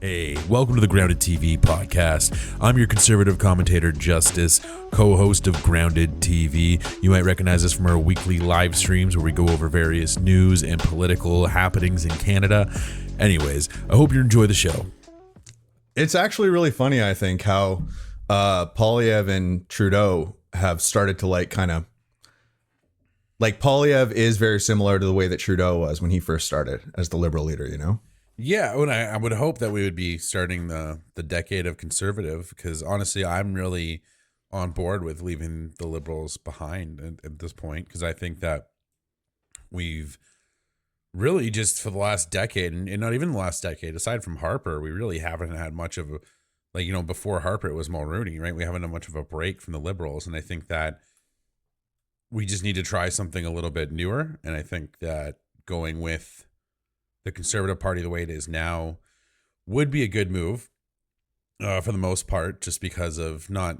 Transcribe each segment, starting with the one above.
Hey, welcome to the GroundedTV Podcast. I'm your conservative commentator, Justice, co-host of GroundedTV. You might recognize us from our weekly live streams where we go over various news and political happenings in Canada. Anyways, I hope you enjoy the show. It's actually really funny, I think, how Poilievre and Trudeau have started to Poilievre is very similar to the way that Trudeau was when he first started as the Liberal leader, you know? Yeah, I would hope that we would be starting the decade of conservative, because honestly, I'm really on board with leaving the Liberals behind at this point, because I think that we've really just for the last decade, and not even the last decade, aside from Harper, we really haven't had much of a, before Harper, it was Mulroney, right? We haven't had much of a break from the Liberals, and I think that we just need to try something a little bit newer, and I think that going with the Conservative Party the way it is now would be a good move for the most part, just because of not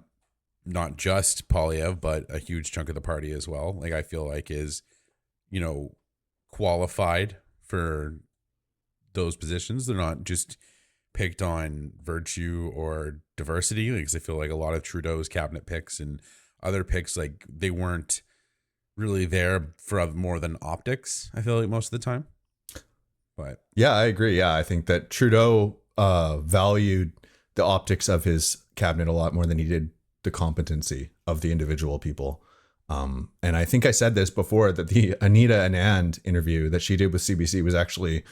just Poilievre, but a huge chunk of the party as well. Like, I feel like is, qualified for those positions. They're not just picked on virtue or diversity. Because I feel like a lot of Trudeau's cabinet picks and other picks, like, they weren't really there for more than optics, I feel like, most of the time. But yeah, I agree. Yeah, I think that Trudeau valued the optics of his cabinet a lot more than he did the competency of the individual people. And I think I said this before, that the Anita Anand interview that she did with CBC was actually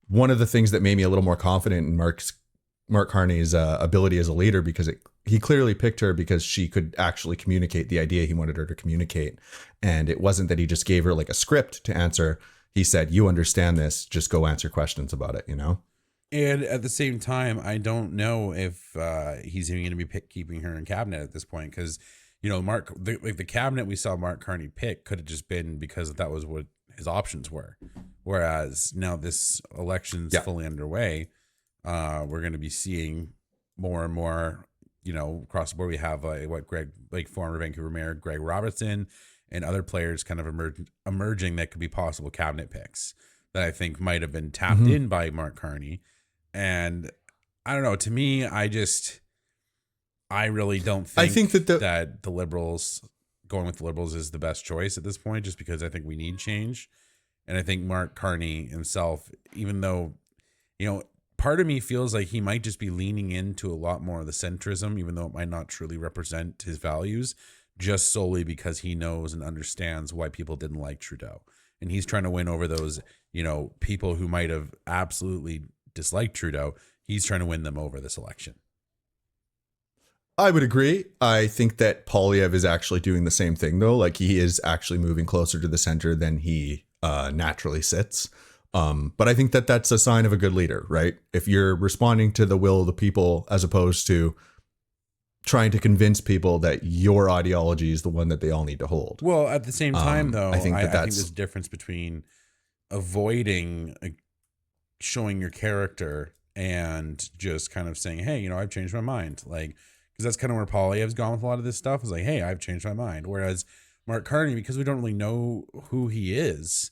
one of the things that made me a little more confident in Mark Carney's ability as a leader, because he clearly picked her because she could actually communicate the idea he wanted her to communicate. And it wasn't that he just gave her like a script to answer. He said, you understand this, just go answer questions about it, And at the same time, I don't know if he's even going to be keeping her in cabinet at this point, because, the cabinet we saw Mark Carney pick could have just been because that was what his options were. Whereas now this election's fully underway, we're going to be seeing more and more, across the board. We have former Vancouver Mayor Greg Robertson and other players kind of emerging that could be possible cabinet picks that I think might have been tapped in by Mark Carney. And I don't know, to me, I really don't think, I think that the Liberals, going with the Liberals is the best choice at this point, just because I think we need change. And I think Mark Carney himself, even though, part of me feels like he might just be leaning into a lot more of the centrism, even though it might not truly represent his values, just solely because he knows and understands why people didn't like Trudeau. And he's trying to win over those, people who might have absolutely disliked Trudeau. He's trying to win them over this election. I would agree. I think that Poilievre is actually doing the same thing, though. Like, he is actually moving closer to the center than he naturally sits. But I think that that's a sign of a good leader, right? If you're responding to the will of the people as opposed to trying to convince people that your ideology is the one that they all need to hold. Well, at the same time, though, I think there's a difference between avoiding showing your character and just kind of saying, hey, I've changed my mind. Like, because that's kind of where Poilievre's gone with a lot of this stuff, is like, hey, I've changed my mind. Whereas Mark Carney, because we don't really know who he is,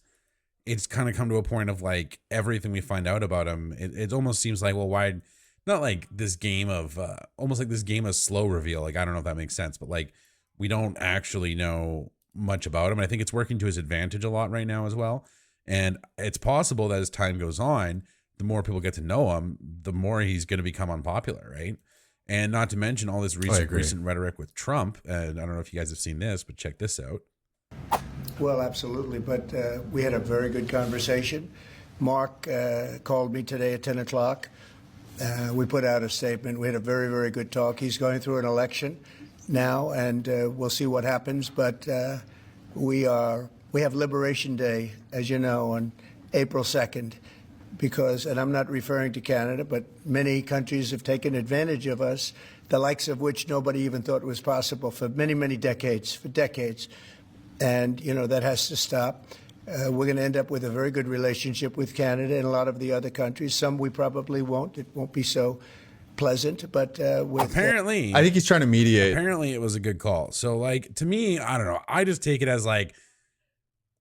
it's kind of come to a point of like everything we find out about him, it almost seems like, well, why not like this game of almost like this game of slow reveal. Like, I don't know if that makes sense, but like, we don't actually know much about him. And I think it's working to his advantage a lot right now as well. And it's possible that as time goes on, the more people get to know him, the more he's going to become unpopular, right? And not to mention all this recent rhetoric with Trump. And I don't know if you guys have seen this, but check this out. Well, absolutely. But we had a very good conversation. Mark called me today at 10 o'clock. We put out a statement. We had a very, very good talk. He's going through an election now, and we'll see what happens. But we have Liberation Day, as you know, on April 2nd, and I'm not referring to Canada, but many countries have taken advantage of us, the likes of which nobody even thought was possible for many, many decades, And, that has to stop. We're going to end up with a very good relationship with Canada and a lot of the other countries. Some we probably won't. It won't be so pleasant, but apparently, I think he's trying to mediate. Apparently, it was a good call. So, like, to me, I don't know. I just take it as like,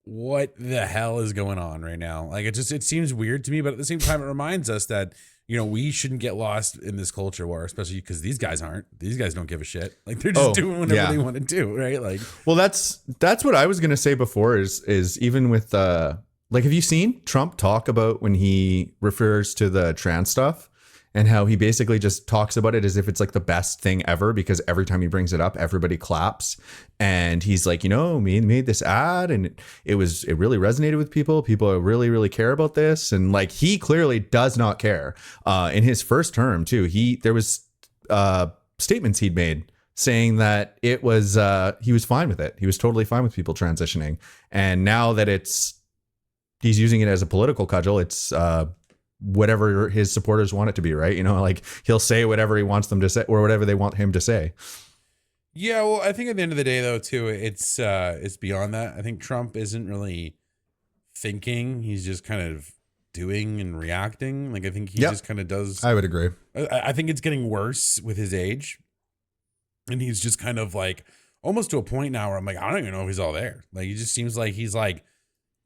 what the hell is going on right now? Like, it seems weird to me, but at the same time, it reminds us that we shouldn't get lost in this culture war, especially because these guys don't give a shit. Like they're just doing whatever they want to do. Right. Like, well, that's what I was going to say before is even with, like, have you seen Trump talk about when he refers to the trans stuff and how he basically just talks about it as if it's like the best thing ever, because every time he brings it up, everybody claps. And he's like, me made this ad and it really resonated with people. People really, really care about this. And like, he clearly does not care. In his first term too, there was statements he'd made saying that it was, he was fine with it. He was totally fine with people transitioning. And now that he's using it as a political cudgel, it's, whatever his supporters want it to be, right? Like he'll say whatever he wants them to say or whatever they want him to say. Yeah, well, I think at the end of the day, though, too, it's beyond that. I think Trump isn't really thinking; he's just kind of doing and reacting. Like I think he just kind of does. I would agree. I think it's getting worse with his age, and he's just kind of like almost to a point now where I'm like, I don't even know if he's all there. Like he just seems like he's like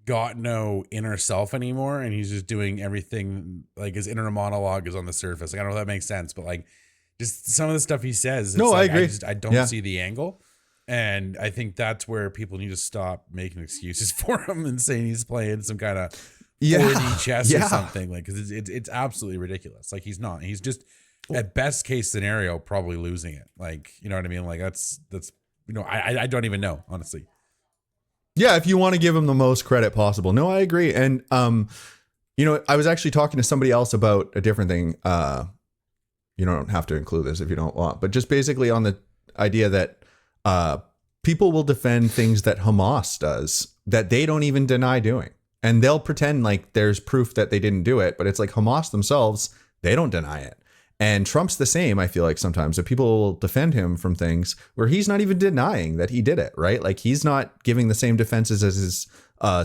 got no inner self anymore, and he's just doing everything like his inner monologue is on the surface. Like I don't know if that makes sense, but like just some of the stuff he says. No, like, I agree. I don't see the angle, and I think that's where people need to stop making excuses for him and saying he's playing some kind of 4D chess or something. Like because it's absolutely ridiculous. Like he's not. He's just at best case scenario probably losing it. Like you know what I mean? Like that's I don't even know, honestly. Yeah, if you want to give him the most credit possible. No, I agree. And, I was actually talking to somebody else about a different thing. You don't have to include this if you don't want, but just basically on the idea that people will defend things that Hamas does that they don't even deny doing. And they'll pretend like there's proof that they didn't do it, but it's like Hamas themselves, they don't deny it. And Trump's the same, I feel like sometimes that people will defend him from things where he's not even denying that he did it, right? Like he's not giving the same defenses as his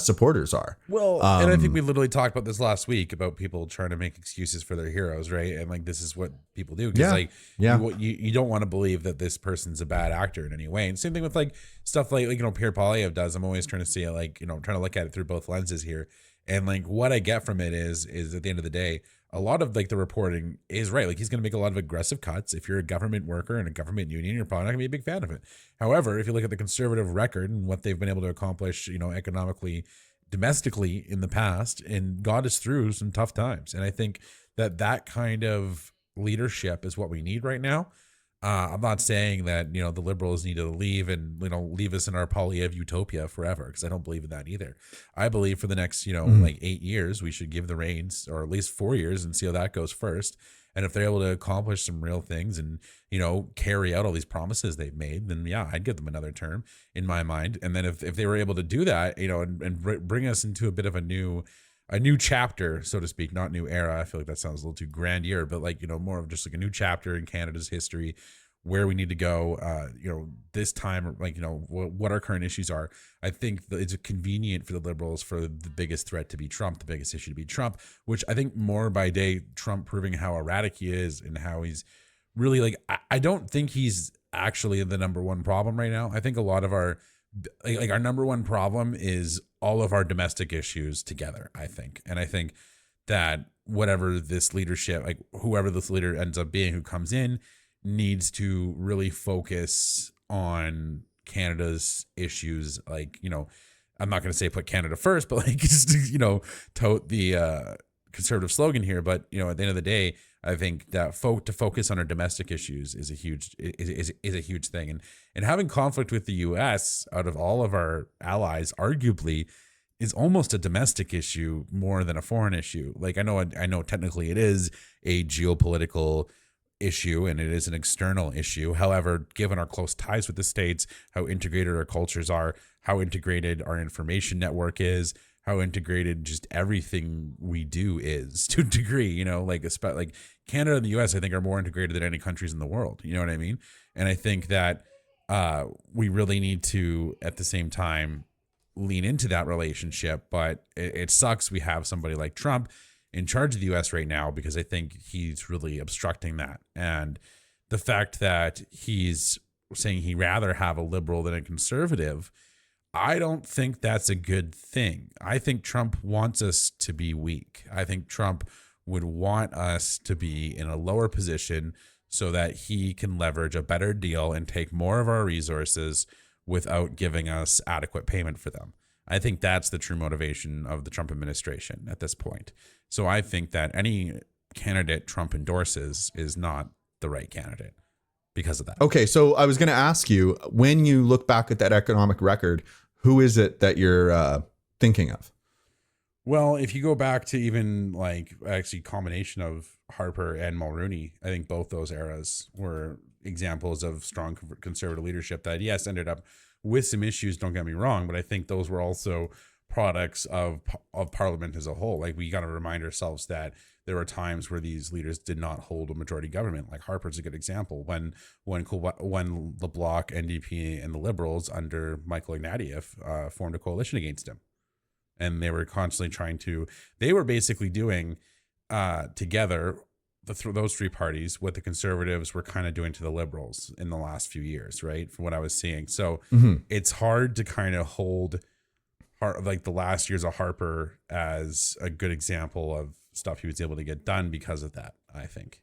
supporters are. Well, and I think we literally talked about this last week about people trying to make excuses for their heroes, right? And like this is what people do because you don't want to believe that this person's a bad actor in any way. And same thing with like stuff like Pierre Poilievre does. I'm always trying to see it like trying to look at it through both lenses here. And like what I get from it is at the end of the day, a lot of like the reporting is right. Like he's going to make a lot of aggressive cuts. If you're a government worker in a government union, you're probably not going to be a big fan of it. However, if you look at the conservative record and what they've been able to accomplish, economically, domestically in the past, and got us through some tough times. And I think that kind of leadership is what we need right now. I'm not saying that, the liberals need to leave and, leave us in our Poilievre utopia forever, because I don't believe in that either. I believe for the next, like 8 years, we should give the reins, or at least 4 years, and see how that goes first. And if they're able to accomplish some real things and, carry out all these promises they've made, then yeah, I'd give them another term in my mind. And then if they were able to do that, and bring us into a bit of a new chapter, so to speak, not new era. I feel like that sounds a little too grandeur, but like, more of just like a new chapter in Canada's history, where we need to go, this time, like, what our current issues are. I think it's convenient for the liberals for the biggest threat to be Trump, the biggest issue to be Trump, which I think more by day, Trump proving how erratic he is and how he's really like, I don't think he's actually the number one problem right now. I think a lot of our number one problem is all of our domestic issues together, I think. And I think that whatever this leadership, like whoever this leader ends up being who comes in, needs to really focus on Canada's issues. Like, I'm not going to say put Canada first, but like, just, tote the conservative slogan here. But, at the end of the day, I think that to focus on our domestic issues is a huge thing. And having conflict with the US out of all of our allies, arguably, is almost a domestic issue more than a foreign issue. Like I know technically it is a geopolitical issue and it is an external issue. However, given our close ties with the States, how integrated our cultures are, how integrated our information network is, how integrated just everything we do is to a degree, like Canada and the US, I think, are more integrated than any countries in the world. You know what I mean? And I think that we really need to, at the same time, lean into that relationship. But it sucks we have somebody like Trump in charge of the US right now, because I think he's really obstructing that. And the fact that he's saying he'd rather have a liberal than a conservative, I don't think that's a good thing. I think Trump wants us to be weak. I think Trump would want us to be in a lower position so that he can leverage a better deal and take more of our resources without giving us adequate payment for them. I think that's the true motivation of the Trump administration at this point. So I think that any candidate Trump endorses is not the right candidate because of that. Okay, so I was going to ask you, when you look back at that economic record, who is it that you're thinking of? Well, if you go back to even like actually combination of Harper and Mulroney, I think both those eras were examples of strong conservative leadership that, yes, ended up with some issues, don't get me wrong, but I think those were also products of Parliament as a whole. Like, we got to remind ourselves that there were times where these leaders did not hold a majority government. Like Harper's a good example. When the Bloc, NDP, and the Liberals under Michael Ignatieff formed a coalition against him. And they were constantly they were basically doing together, those three parties, what the Conservatives were kind of doing to the Liberals in the last few years, right? From what I was seeing. So it's hard to kind of hold like the last years of Harper as a good example of stuff he was able to get done because of that, I think.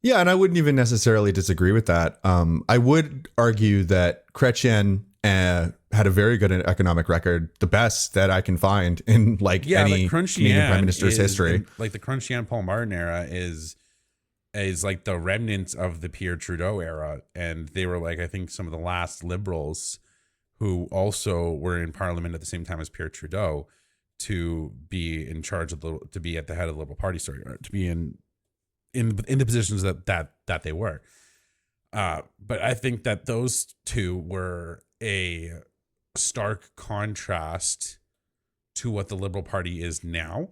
Yeah, and I wouldn't even necessarily disagree with that. I would argue that Chrétien had a very good economic record, the best that I can find in any Canadian Prime Minister's history. Like the Chrétien Paul Martin era is like the remnants of the Pierre Trudeau era, and they were like, I think, some of the last Liberals who also were in Parliament at the same time as Pierre Trudeau to be in charge of to be at the head of the Liberal Party, or to be in the positions that they were. But I think that those two were a stark contrast to what the Liberal Party is now,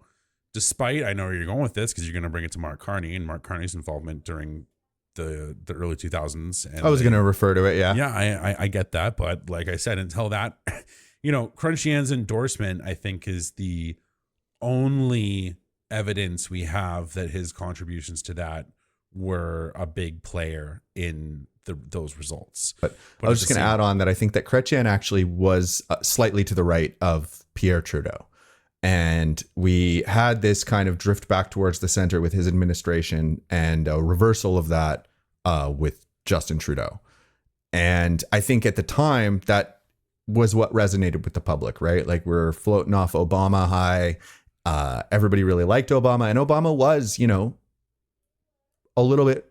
despite, I know where you're going with this because you're going to bring it to Mark Carney and Mark Carney's involvement during the early 2000s. And I was going to refer to it. Yeah. Yeah, I get that. But like I said, until that, Chrétien's endorsement, I think, is the only evidence we have that his contributions to that were a big player in those results. But I was just going to add on that I think that Chrétien actually was slightly to the right of Pierre Trudeau. And we had this kind of drift back towards the center with his administration, and a reversal of that with Justin Trudeau. And I think at the time that was what resonated with the public, right? Like, we're floating off Obama high. Everybody really liked Obama, and Obama was, a little bit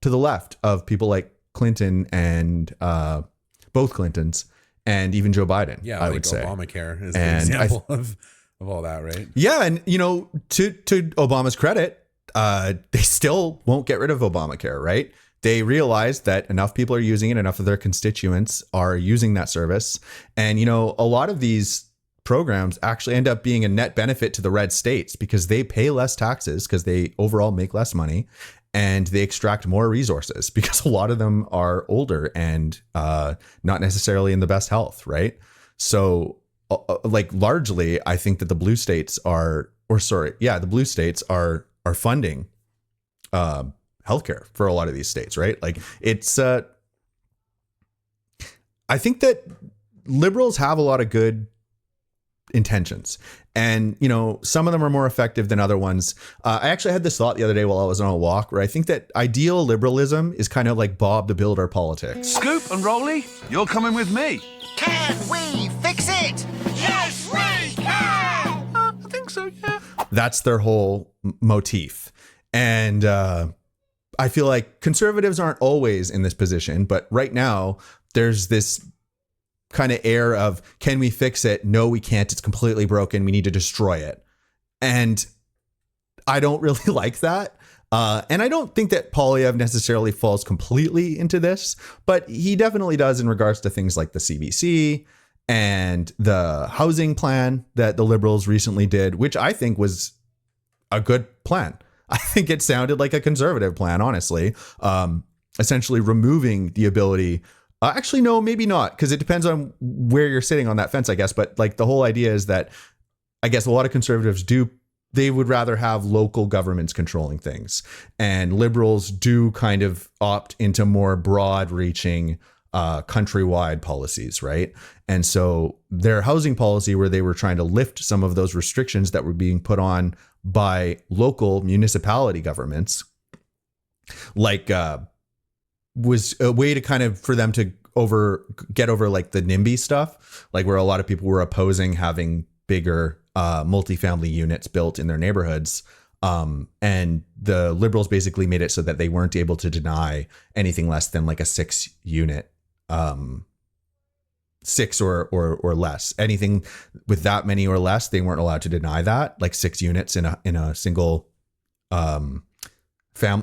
to the left of people like Clinton and both Clintons, and even Joe Biden. Yeah, I would say Obamacare is an example of all that, right? Yeah, and to Obama's credit, they still won't get rid of Obamacare, right? They realized that enough people are using it, enough of their constituents are using that service, and a lot of these programs actually end up being a net benefit to the red states because they pay less taxes because they overall make less money. And they extract more resources because a lot of them are older and not necessarily in the best health, right? So, largely, I think that the blue states are funding healthcare for a lot of these states, right? Like, it's, I think that liberals have a lot of good intentions, and some of them are more effective than other ones. I actually had this thought the other day while I was on a walk, where I think that ideal liberalism is kind of like Bob the Builder politics. Scoop and Rolly, you're coming with me. Can we fix it? Yes, we can! I think so, yeah. That's their whole motif. And I feel like conservatives aren't always in this position, but right now there's this kind of air of, can we fix it? No, we can't. It's completely broken. We need to destroy it. And I don't really like that. And I don't think that Poilievre necessarily falls completely into this, but he definitely does in regards to things like the CBC and the housing plan that the Liberals recently did, which I think was a good plan. I think it sounded like a conservative plan, honestly, essentially removing the ability. Actually, no, maybe not, because it depends on where you're sitting on that fence, I guess. But like, the whole idea is that I guess a lot of conservatives they would rather have local governments controlling things. And liberals do kind of opt into more broad reaching countrywide policies, right? And so their housing policy, where they were trying to lift some of those restrictions that were being put on by local municipality governments, like was a way to kind of for them to get over like the NIMBY stuff, like where a lot of people were opposing having bigger multifamily units built in their neighborhoods. And the Liberals basically made it so that they weren't able to deny anything less than like a 6 unit, 6 or less. Anything with that many or less, they weren't allowed to deny that, like 6 units in a single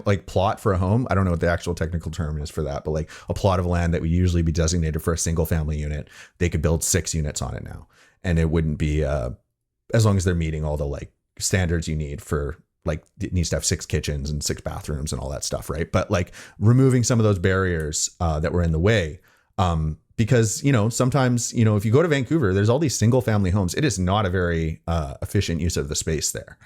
like plot for a home. I don't know what the actual technical term is for that, but like a plot of land that would usually be designated for a single family unit, they could build 6 units on it now. And it wouldn't be, as long as they're meeting all the like standards you need for, like, it needs to have 6 kitchens and 6 bathrooms and all that stuff. Right. But like removing some of those barriers that were in the way, because, you know, sometimes, you know, if you go to Vancouver, there's all these single family homes. It is not a very efficient use of the space there.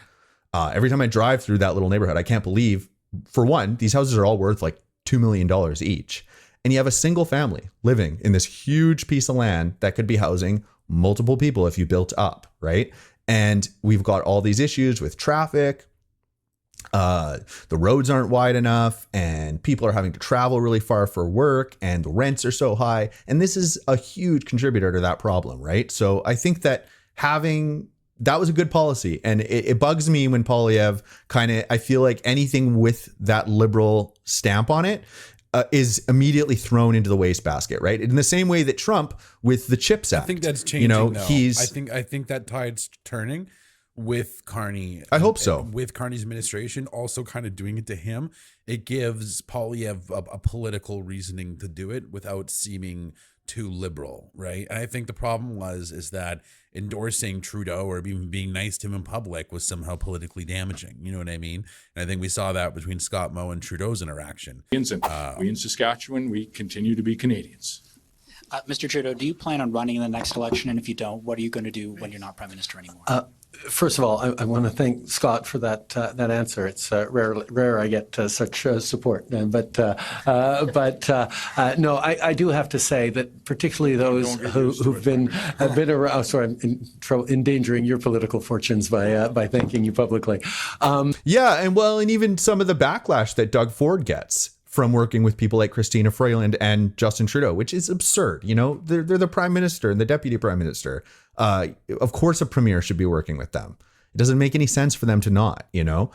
Every time I drive through that little neighborhood, I can't believe, for one, these houses are all worth like $2 million each. And you have a single family living in this huge piece of land that could be housing multiple people if you built up, right? And we've got all these issues with traffic. The roads aren't wide enough, and people are having to travel really far for work, and the rents are so high. And this is a huge contributor to that problem, right? So I think that that was a good policy. And it bugs me when Poilievre I feel like anything with that liberal stamp on it is immediately thrown into the wastebasket, right? In the same way that Trump with the CHIPS Act. I think that's changing. You know, I think that tide's turning with Carney. I hope so. With Carney's administration also kind of doing it to him, it gives Poilievre a political reasoning to do it without seeming too liberal, right? And I think the problem is that endorsing Trudeau or even being nice to him in public was somehow politically damaging. You know what I mean? And I think we saw that between Scott Moe and Trudeau's interaction. We in Saskatchewan, we continue to be Canadians. Mr. Trudeau, do you plan on running in the next election? And if you don't, what are you going to do when you're not Prime Minister anymore? First of all, I want to thank Scott for that answer. It's rare I get such support. But no, I do have to say that particularly those who've been around. Oh, sorry, I'm endangering your political fortunes by thanking you publicly. Yeah, and even some of the backlash that Doug Ford gets from working with people like Christina Freeland and Justin Trudeau, which is absurd. You know, they're the prime minister and the deputy prime minister. Of course, a premier should be working with them. It doesn't make any sense for them to not. You know,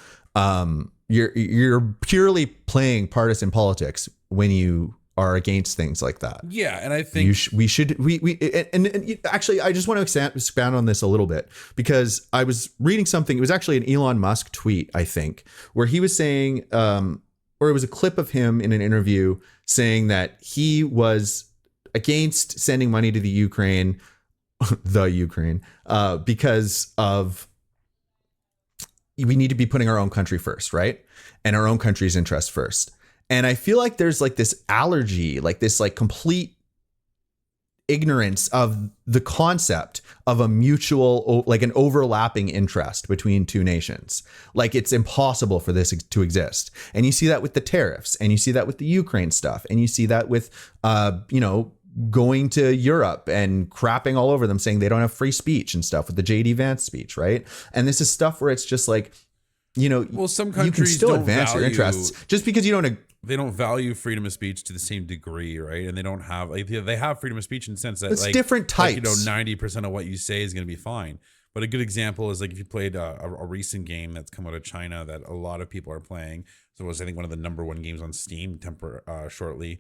you're purely playing partisan politics when you are against things like that. Yeah, and I think we should actually, I just want to expand on this a little bit, because I was reading something. It was actually an Elon Musk tweet, I think, where he was saying, or it was a clip of him in an interview saying that he was against sending money to the Ukraine, because of we need to be putting our own country first, right? And our own country's interests first. And I feel like there's like this allergy, like this like complete ignorance of the concept of a mutual, like an overlapping interest between two nations. Like it's impossible for this to exist. And you see that with the tariffs, and you see that with the Ukraine stuff, and you see that with, going to Europe and crapping all over them, saying they don't have free speech and stuff with the JD Vance speech, right? And this is stuff where it's just like, you know, well, some countries you can still don't advance your interests just because you don't. They don't value freedom of speech to the same degree, right? And they don't have, like, they have freedom of speech in the sense that it's like different types. Like, 90% of what you say is going to be fine. But a good example is like if you played a recent game that's come out of China that a lot of people are playing. So it was, I think, one of the #1 games on Steam shortly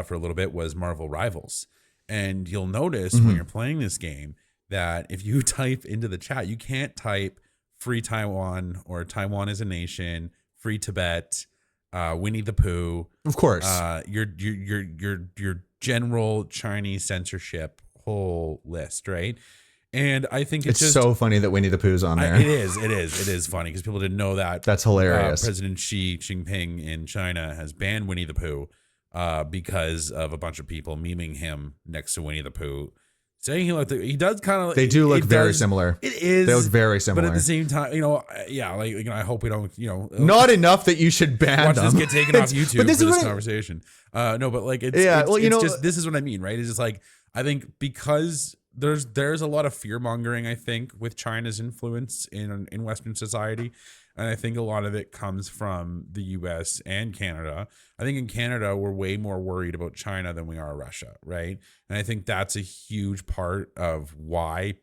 for a little bit was Marvel Rivals. And you'll notice when you're playing this game that if you type into the chat, you can't type free Taiwan or Taiwan as a nation, free Tibet, Winnie the Pooh. Of course. Your general Chinese censorship whole list, right? And I think it's just so funny that Winnie the Pooh's on there. It is funny because people didn't know that. That's hilarious. President Xi Jinping in China has banned Winnie the Pooh because of a bunch of people memeing him next to Winnie the Pooh saying he does kind of. They do look very similar. It is. They look very similar. But at the same time, I hope we don't, not enough that you should ban watch them. this get taken off YouTube for this conversation. No, but like, this is what I mean, right? It's just like, I think because there's a lot of fear mongering, I think, with China's influence in Western society. And I think a lot of it comes from the US and Canada. I think in Canada, we're way more worried about China than we are Russia, right? And I think that's a huge part of why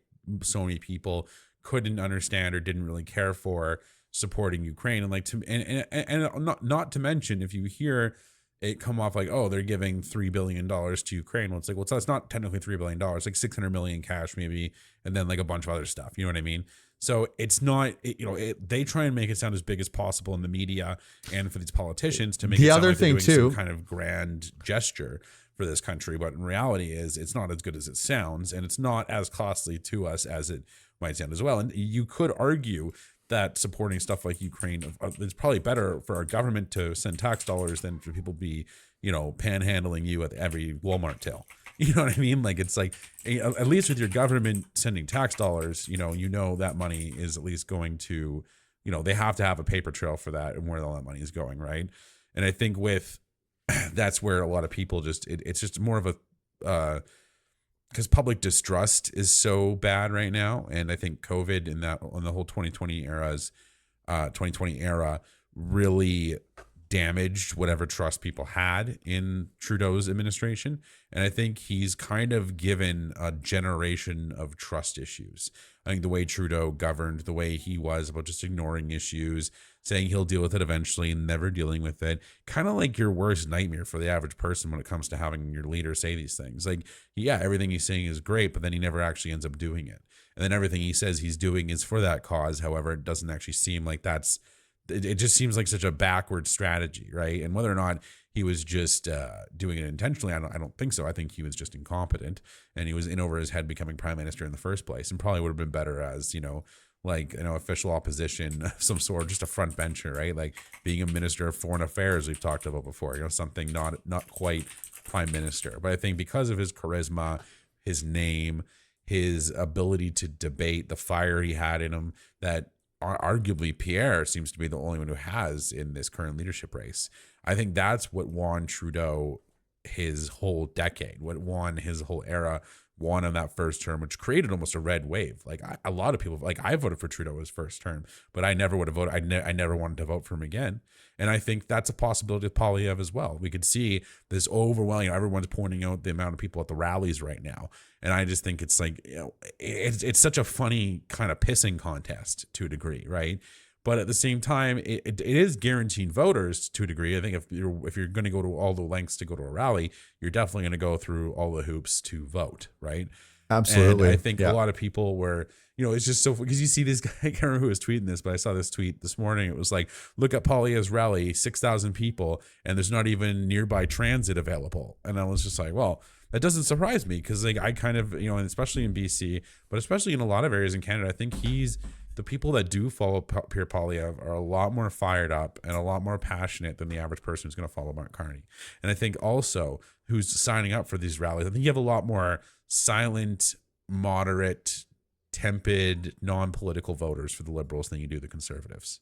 so many people couldn't understand or didn't really care for supporting Ukraine. And not to mention, if you hear it come off like, oh, they're giving $3 billion to Ukraine. Well, it's like, well, it's not technically $3 billion. It's like 600 million cash maybe, and then like a bunch of other stuff. You know what I mean? So it's not, they try and make it sound as big as possible in the media and for these politicians to make it sound like they're doing some kind of grand gesture for this country. But in reality it's not as good as it sounds, and it's not as costly to us as it might sound as well. And you could argue that supporting stuff like Ukraine, it's probably better for our government to send tax dollars than for people to be, panhandling you at every Walmart till. You know what I mean? Like, it's like, at least with your government sending tax dollars, that money is at least going to, they have to have a paper trail for that and where all that money is going, right? And I think that's where a lot of people it's just more of a, because public distrust is so bad right now. And I think COVID on the whole 2020 era really damaged whatever trust people had in Trudeau's administration. And I think he's kind of given a generation of trust issues. I think the way Trudeau governed, the way he was about just ignoring issues, saying he'll deal with it eventually and never dealing with it, kind of like your worst nightmare for the average person when it comes to having your leader say these things. Like, yeah, everything he's saying is great, but then he never actually ends up doing it. And then everything he says he's doing is for that cause. However, it doesn't actually seem like it just seems like such a backward strategy, right? And whether or not he was just doing it intentionally, I don't think so. I think he was just incompetent, and he was in over his head becoming prime minister in the first place, and probably would have been better as official opposition of some sort, just a front bencher, right? Like being a minister of foreign affairs, we've talked about before, something not quite prime minister. But I think because of his charisma, his name, his ability to debate, the fire he had in him, that arguably Pierre seems to be the only one who has in this current leadership race. I think that's what won Trudeau his whole decade, what won his whole era, won in that first term, which created almost a red wave. Like a lot of people, like I voted for Trudeau his first term, but I never would have voted. I never wanted to vote for him again. And I think that's a possibility with Poilievre as well. We could see this overwhelming, everyone's pointing out the amount of people at the rallies right now. And I just think it's like, it's such a funny kind of pissing contest to a degree, right? But at the same time, it is guaranteeing voters to a degree. I think if you're going to go to all the lengths to go to a rally, you're definitely going to go through all the hoops to vote, right? Absolutely. And I think a lot of people were, it's just so, because you see this guy, I can't remember who was tweeting this, but I saw this tweet this morning. It was like, look at Poilievre's rally, 6,000 people, and there's not even nearby transit available. And I was just like, well, that doesn't surprise me, because like I kind of, and especially in BC, but especially in a lot of areas in Canada, I think the people that do follow Pierre Poilievre are a lot more fired up and a lot more passionate than the average person who's going to follow Mark Carney. And I think also who's signing up for these rallies, I think you have a lot more silent, moderate, tepid, non-political voters for the Liberals than you do the Conservatives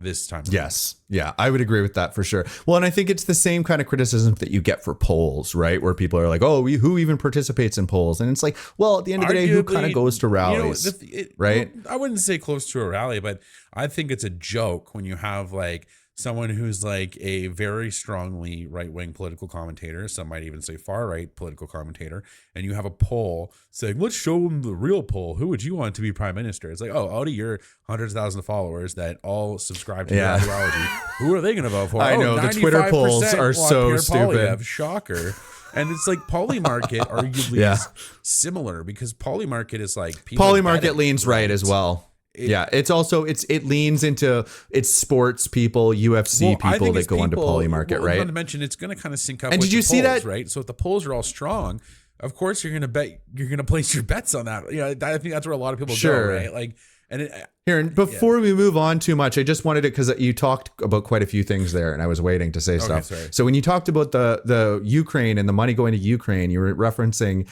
this time. Yes. Yeah, I would agree with that for sure. Well, and I think it's the same kind of criticism that you get for polls, right? Where people are like, oh, who even participates in polls? And it's like, well, at the end of the day, who kind of goes to rallies, right? I wouldn't say close to a rally, but I think it's a joke when you have like someone who's like a very strongly right-wing political commentator, some might even say far-right political commentator, and you have a poll saying, let's show them the real poll. Who would you want to be prime minister? It's like, oh, out of your hundreds of thousands of followers that all subscribe to your ideology, who are they going to vote for? I know, the Twitter polls are so stupid. Shocker. And it's like Polymarket arguably is similar, because Polymarket is like... Polymarket leans right as well. It's also it leans into sports people, UFC people that go onto Polymarket, right? Not to mention it's going to kind of sync up. And with did you see polls, that? Right? So if the polls are all strong, of course you're going to place your bets on that. I think that's where a lot of people go, right? Like, and before we move on too much, I just wanted to, because you talked about quite a few things there, and I was waiting to say stuff. Sorry. So when you talked about the Ukraine and the money going to Ukraine, you were referencing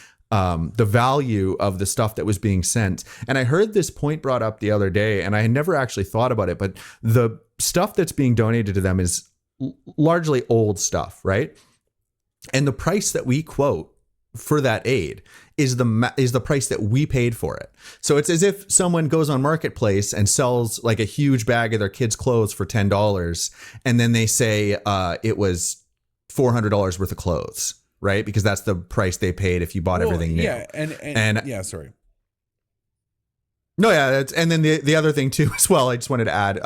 the value of the stuff that was being sent. And I heard this point brought up the other day, and I had never actually thought about it, but the stuff that's being donated to them is largely old stuff, right? And the price that we quote for that aid is the price that we paid for it. So it's as if someone goes on Marketplace and sells like a huge bag of their kids' clothes for $10, and then they say it was $400 worth of clothes, right? Because that's the price they paid if you bought everything new. Yeah, and yeah, sorry. No, yeah, and then the other thing too as well, I just wanted to add,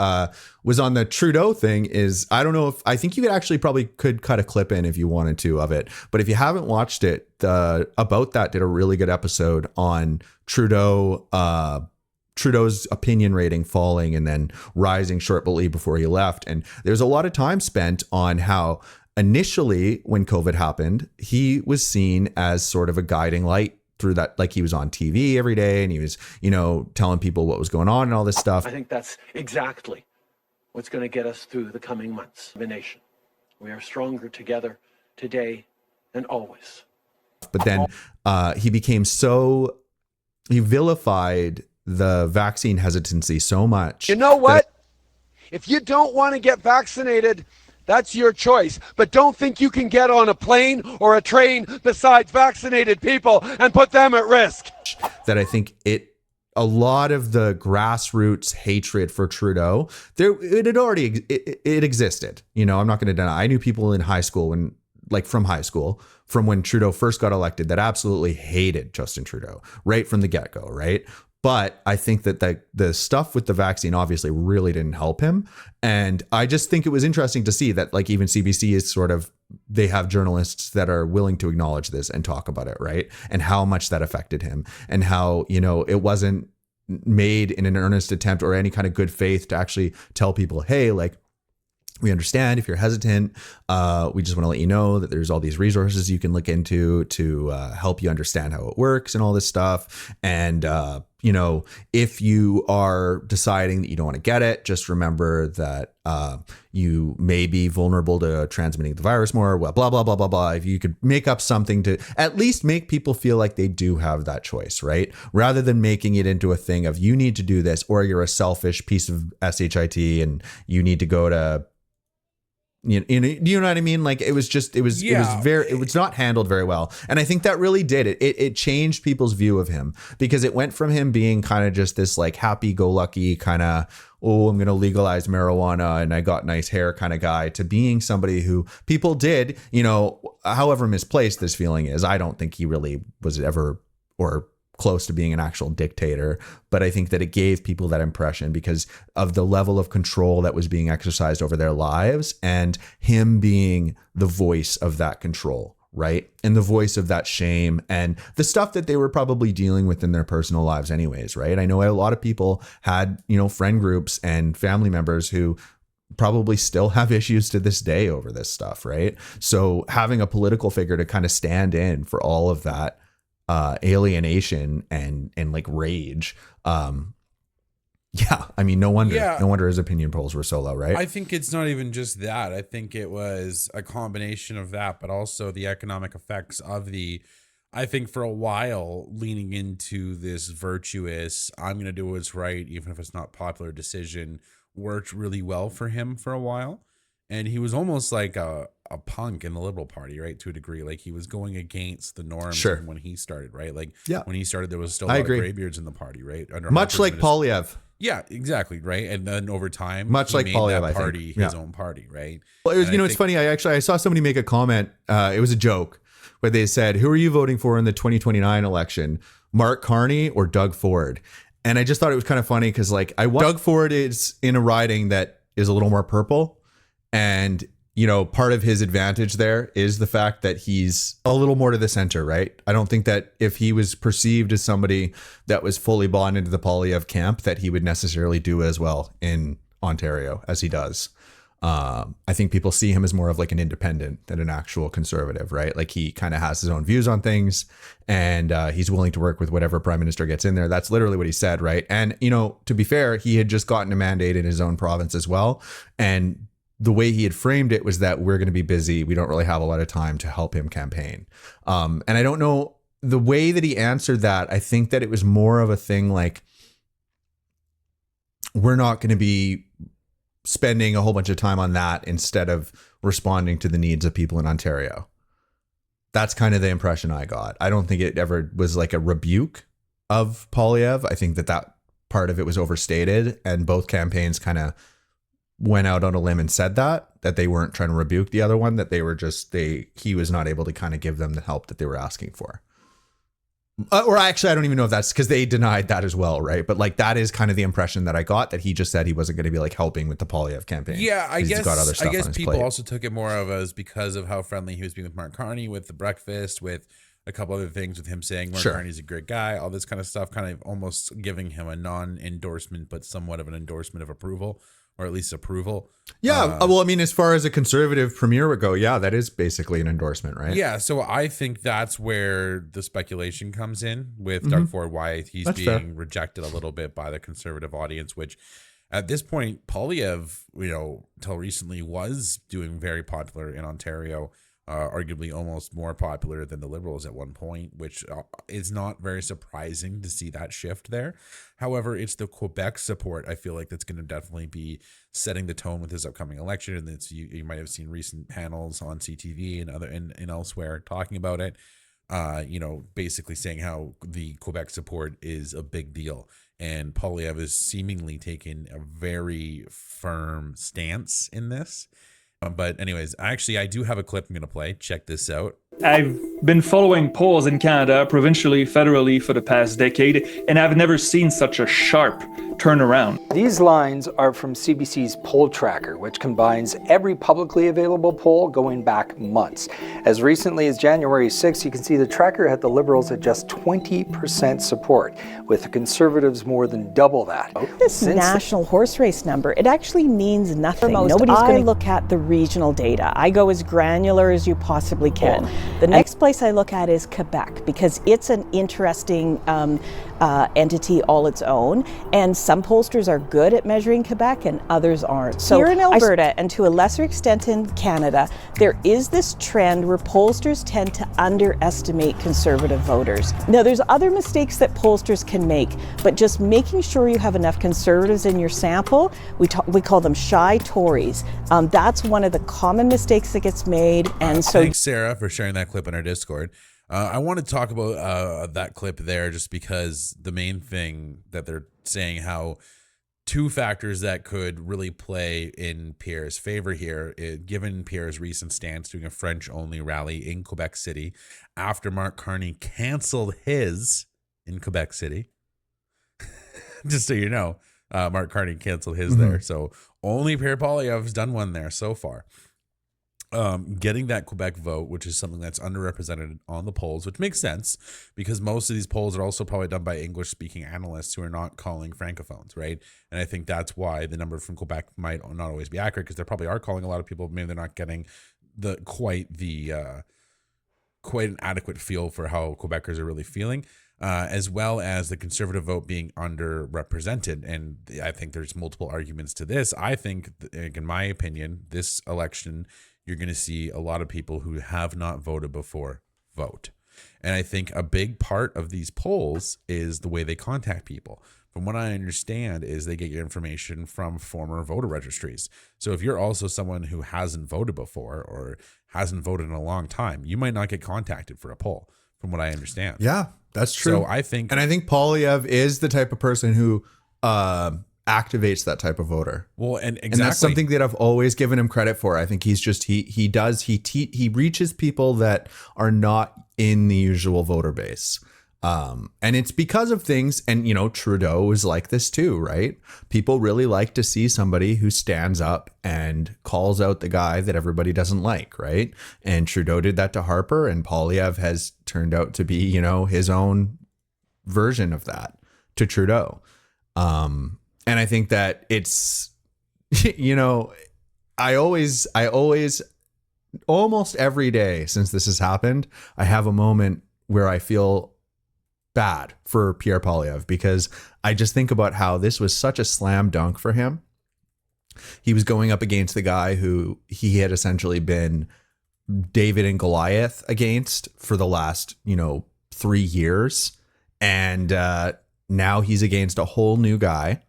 was on the Trudeau thing is, I don't know if, I think you could actually probably could cut a clip in if you wanted to of it, but if you haven't watched it, About That did a really good episode on Trudeau's opinion rating falling and then rising shortly before he left. And there's a lot of time spent on how initially when COVID happened, he was seen as sort of a guiding light through that, like he was on TV every day and he was, telling people what was going on and all this stuff. I think that's exactly what's going to get us through the coming months of a nation. We are stronger together today than always. But then he vilified the vaccine hesitancy so much. You know what? If you don't want to get vaccinated, that's your choice. But don't think you can get on a plane or a train besides vaccinated people and put them at risk. That I think a lot of the grassroots hatred for Trudeau, it existed. I'm not going to deny. I knew people in high school from when Trudeau first got elected that absolutely hated Justin Trudeau right from the get-go, right? But I think that the stuff with the vaccine obviously really didn't help him. And I just think it was interesting to see that like even CBC is they have journalists that are willing to acknowledge this and talk about it, right? And how much that affected him and how, it wasn't made in an earnest attempt or any kind of good faith to actually tell people, hey, like, we understand if you're hesitant. We just want to let you know that there's all these resources you can look into to help you understand how it works and all this stuff. And, if you are deciding that you don't want to get it, just remember that you may be vulnerable to transmitting the virus more, blah, blah, blah, blah, blah, blah. If you could make up something to at least make people feel like they do have that choice, right? Rather than making it into a thing of you need to do this or you're a selfish piece of shit and you need to go to, you know what I mean? Like it was not handled very well. And I think that really did it. It changed people's view of him because it went from him being kind of just this like happy go lucky kind of, oh, I'm going to legalize marijuana and I got nice hair kind of guy to being somebody who people did, however misplaced this feeling is. I don't think he really was ever or close to being an actual dictator, but I think that it gave people that impression because of the level of control that was being exercised over their lives and him being the voice of that control, right? And the voice of that shame and the stuff that they were probably dealing with in their personal lives anyways, right? I know a lot of people had, friend groups and family members who probably still have issues to this day over this stuff, right? So having a political figure to kind of stand in for all of that alienation and like rage. No wonder his opinion polls were so low, right? I think it's not even just that. I think it was a combination of that, but also the economic effects of I think for a while leaning into this virtuous, I'm going to do what's right, even if it's not popular decision, worked really well for him for a while. And he was almost like a punk in the Liberal Party, right? To a degree, like he was going against the norms when he started, right? Like when he started, there was still a lot of graybeards in the party, right? Much like Polyev. Yeah, exactly, right. And then over time, much like Polyev, that party, his own party, right? Well, it was, it's funny. I saw somebody make a comment. It was a joke where they said, "Who are you voting for in the 2029 election? Mark Carney or Doug Ford?" And I just thought it was kind of funny because Doug Ford is in a riding that is a little more purple. And, part of his advantage there is the fact that he's a little more to the center, right? I don't think that if he was perceived as somebody that was fully bought into the Polyev camp, that he would necessarily do as well in Ontario as he does. I think people see him as more of like an independent than an actual conservative, right? Like he kind of has his own views on things and he's willing to work with whatever prime minister gets in there. That's literally what he said, right? And, to be fair, he had just gotten a mandate in his own province as well. And the way he had framed it was that we're going to be busy. We don't really have a lot of time to help him campaign. And I don't know the way that he answered that, I think that it was more of a thing like, we're not going to be spending a whole bunch of time on that instead of responding to the needs of people in Ontario. That's kind of the impression I got. I don't think it ever was like a rebuke of Poilievre. I think that part of it was overstated, and both campaigns kind of went out on a limb and said that they weren't trying to rebuke the other one, that they were just, he was not able to kind of give them the help that they were asking for. Or actually, I don't even know if that's because they denied that as well, right? But like, that is kind of the impression that I got, that he just said he wasn't going to be like helping with the Poilievre campaign. Yeah, I guess people plate. also took it more of as because of how friendly he was being with Mark Carney, with the breakfast, with a couple other things, with him saying Mark Carney's a great guy, all this kind of stuff, kind of almost giving him a non-endorsement, but somewhat of an endorsement of approval, or at least approval. Yeah. Well, I mean, as far as a conservative premier would go, yeah, that is basically an endorsement, right? Yeah. So I think that's where the speculation comes in with Doug Ford, why he's being rejected a little bit by the conservative audience, which at this point, Poilievre, till recently was doing very popular in Ontario, arguably almost more popular than the Liberals at one point, which is not very surprising to see that shift there. However, it's the Quebec support, I feel like, that's going to definitely be setting the tone with his upcoming election. And it's, you might have seen recent panels on CTV and elsewhere talking about it, basically saying how the Quebec support is a big deal. And Poilievre is seemingly taking a very firm stance in this. But anyways, actually, I do have a clip I'm going to play. Check this out. I've been following polls in Canada, provincially, federally, for the past decade, and I've never seen such a sharp turnaround. These lines are from CBC's poll tracker, which combines every publicly available poll going back months. As recently as January 6th, you can see the tracker had the Liberals at just 20% support, with the Conservatives more than double that. This national horse race number, it actually means nothing. Nobody's going to look at the regional data. I go as granular as you possibly can. The next place I look at is Quebec, because it's an interesting entity all its own, and some pollsters are good at measuring Quebec and others aren't. So here in Alberta, and to a lesser extent in Canada, there is this trend where pollsters tend to underestimate Conservative voters. Now, there's other mistakes that pollsters can make, but just making sure you have enough Conservatives in your sample, we call them shy Tories. That's one of the common mistakes that gets made. And so thanks, Sarah, for sharing that clip in our Discord. I want to talk about that clip there, just because the main thing that they're saying, how two factors that could really play in Pierre's favor here, given Pierre's recent stance doing a French-only rally in Quebec City after Mark Carney canceled his in Quebec City. Just so you know, Mark Carney canceled his there. So only Pierre Poilievre's done one there so far. Getting that Quebec vote, which is something that's underrepresented on the polls, which makes sense because most of these polls are also probably done by English-speaking analysts who are not calling Francophones, right? And I think that's why the number from Quebec might not always be accurate, because they probably are calling a lot of people. Maybe they're not getting quite an adequate feel for how Quebecers are really feeling, as well as the Conservative vote being underrepresented. And I think there's multiple arguments to this. I think, in my opinion, this election, you're going to see a lot of people who have not voted before vote. And I think a big part of these polls is the way they contact people. From what I understand is they get your information from former voter registries. So if you're also someone who hasn't voted before or hasn't voted in a long time, you might not get contacted for a poll, from what I understand. Yeah, that's true. So I think Poilievre is the type of person who activates that type of voter. Well, and exactly. And that's something that I've always given him credit for. I think he's just he reaches people that are not in the usual voter base. And it's because of things, and Trudeau is like this too, right? People really like to see somebody who stands up and calls out the guy that everybody doesn't like, right? And Trudeau did that to Harper, and Poilievre has turned out to be, his own version of that to Trudeau. And I think that it's, I always, almost every day since this has happened, I have a moment where I feel bad for Pierre Poilievre, because I just think about how this was such a slam dunk for him. He was going up against the guy who he had essentially been David and Goliath against for the last, 3 years. And now he's against a whole new guy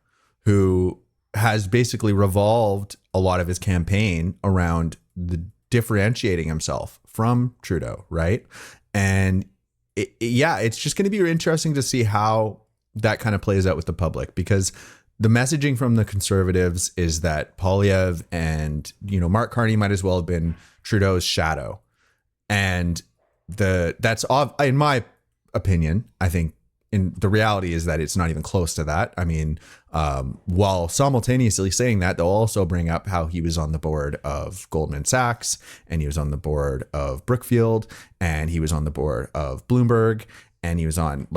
who has basically revolved a lot of his campaign around the differentiating himself from Trudeau, right? And it's just going to be interesting to see how that kind of plays out with the public, because the messaging from the Conservatives is that Poilievre and, Mark Carney might as well have been Trudeau's shadow. And that's in my opinion, I think the reality is that it's not even close to that. I mean, while simultaneously saying that, they'll also bring up how he was on the board of Goldman Sachs, and he was on the board of Brookfield, and he was on the board of Bloomberg, and he was on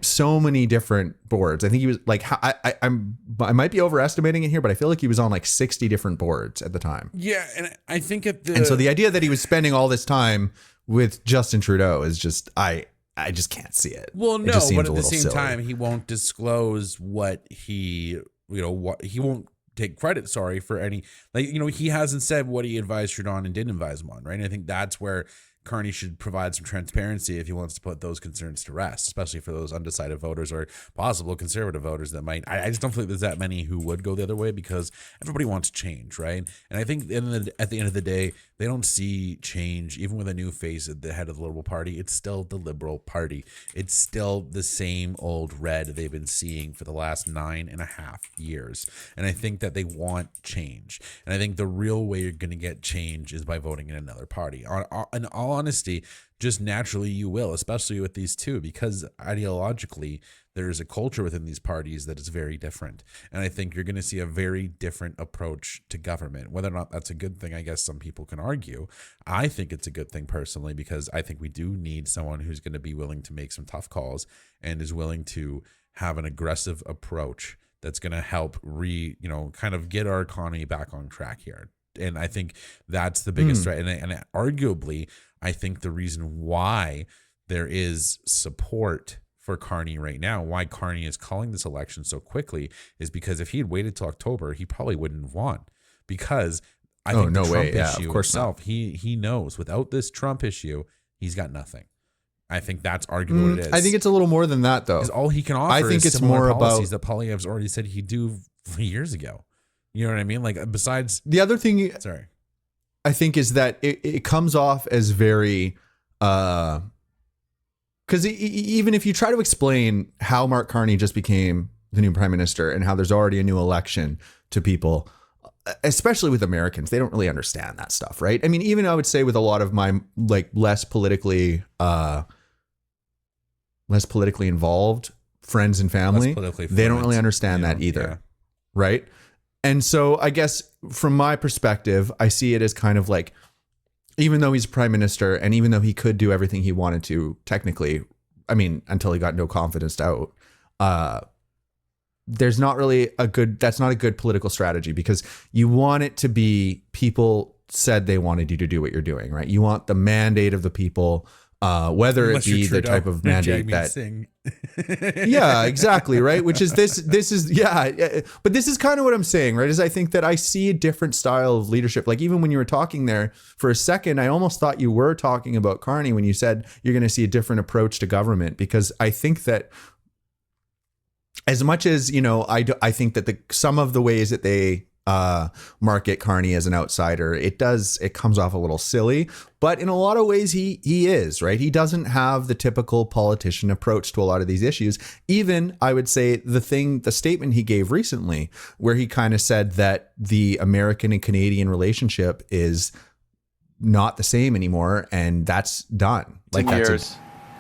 so many different boards. I think he was I might be overestimating it here, but I feel like he was on 60 different boards at the time. Yeah, and I think and so the idea that he was spending all this time with Justin Trudeau is just I just can't see it. Well, no, but at the same time, he won't disclose what he won't take credit, for any, he hasn't said what he advised Trudeau on and didn't advise him on, right? And I think that's where Carney should provide some transparency if he wants to put those concerns to rest, especially for those undecided voters or possible conservative voters that might. I just don't think there's that many who would go the other way, because everybody wants change, right? And I think at the end of the day, they don't see change, even with a new face at the head of the Liberal Party. It's still the Liberal Party. It's still the same old red they've been seeing for the last 9.5 years. And I think that they want change. And I think the real way you're going to get change is by voting in another party. In all honesty, just naturally you will, especially with these two, because ideologically there is a culture within these parties that is very different. And I think you're going to see a very different approach to government. Whether or not that's a good thing, I guess some people can argue. I think it's a good thing personally, because I think we do need someone who's going to be willing to make some tough calls and is willing to have an aggressive approach that's going to help kind of get our economy back on track here. And I think that's the biggest threat. And arguably, I think the reason why there is support for Carney right now, why Carney is calling this election so quickly, is because if he had waited till October, he probably wouldn't have won. Because I think the Trump issue itself, he knows without this Trump issue, he's got nothing. I think that's arguably what it is. I think it's a little more than that, though. Because all he can offer is similar policies that Poilievre's already said he'd do years ago. You know what I mean? Besides the other thing, I think is that it comes off as very, because even if you try to explain how Mark Carney just became the new prime minister and how there's already a new election to people, especially with Americans, they don't really understand that stuff, right? I mean, even I would say with a lot of my less politically involved friends and family, they don't really understand that either, right? And so I guess from my perspective, I see it as kind of even though he's prime minister and even though he could do everything he wanted to technically, I mean, until he got no confidence out, there's not really that's not a good political strategy, because you want it to be people said they wanted you to do what you're doing, right? You want the mandate of the people, whether it be the type of mandate that, yeah, exactly. Right. Which is this is, but this is kind of what I'm saying, right? Is I think that I see a different style of leadership. Even when you were talking there for a second, I almost thought you were talking about Carney when you said you're going to see a different approach to government, because I think that as much as, I think that some of the ways that they market Carney as an outsider, it comes off a little silly, but in a lot of ways he is, right? He doesn't have the typical politician approach to a lot of these issues. Even I would say the statement he gave recently, where he kind of said that the American and Canadian relationship is not the same anymore, and that's done.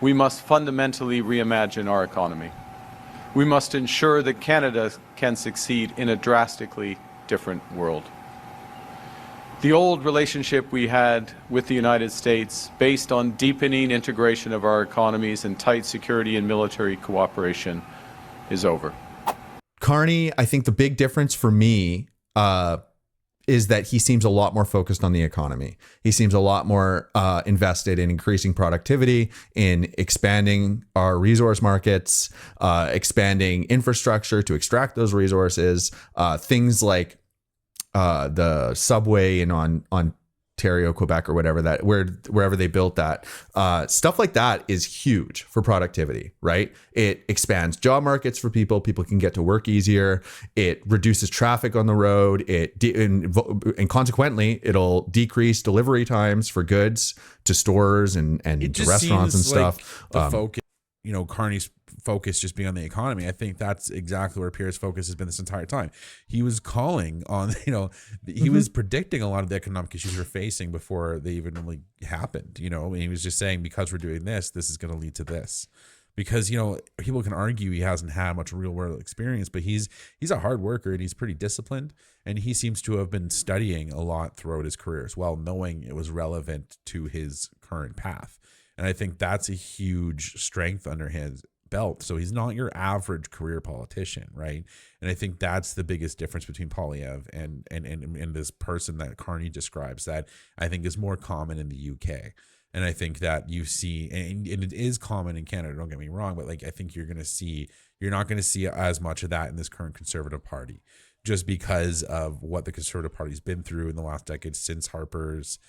We must fundamentally reimagine our economy. We must ensure that Canada can succeed in a drastically different world. The old relationship we had with the United States, based on deepening integration of our economies and tight security and military cooperation, is over. Carney, I think the big difference for me is that he seems a lot more focused on the economy. He seems a lot more invested in increasing productivity, in expanding our resource markets, expanding infrastructure to extract those resources, things like the subway in Ontario Ontario, Quebec, or wherever they built that. Stuff like that is huge for productivity, right? It expands job markets for people. People can get to work easier. It reduces traffic on the road. And consequently, it'll decrease delivery times for goods to stores and to restaurants and stuff. Like the focus, Carney's focus just being on the economy. I think that's exactly where Pierre's focus has been this entire time. He was calling on, he was predicting a lot of the economic issues we're facing before they even really happened. And he was just saying, because we're doing this is going to lead to this. Because people can argue he hasn't had much real world experience, but he's a hard worker and he's pretty disciplined, and he seems to have been studying a lot throughout his career as well, knowing it was relevant to his current path. And I think that's a huge strength under his belt. So he's not your average career politician, right? And I think that's the biggest difference between Poilievre and this person that Carney describes, that I think is more common in the UK. And I think that you see, and it is common in Canada, don't get me wrong, but I think you're not going to see as much of that in this current Conservative Party, just because of what the Conservative Party's been through in the last decade since Harper's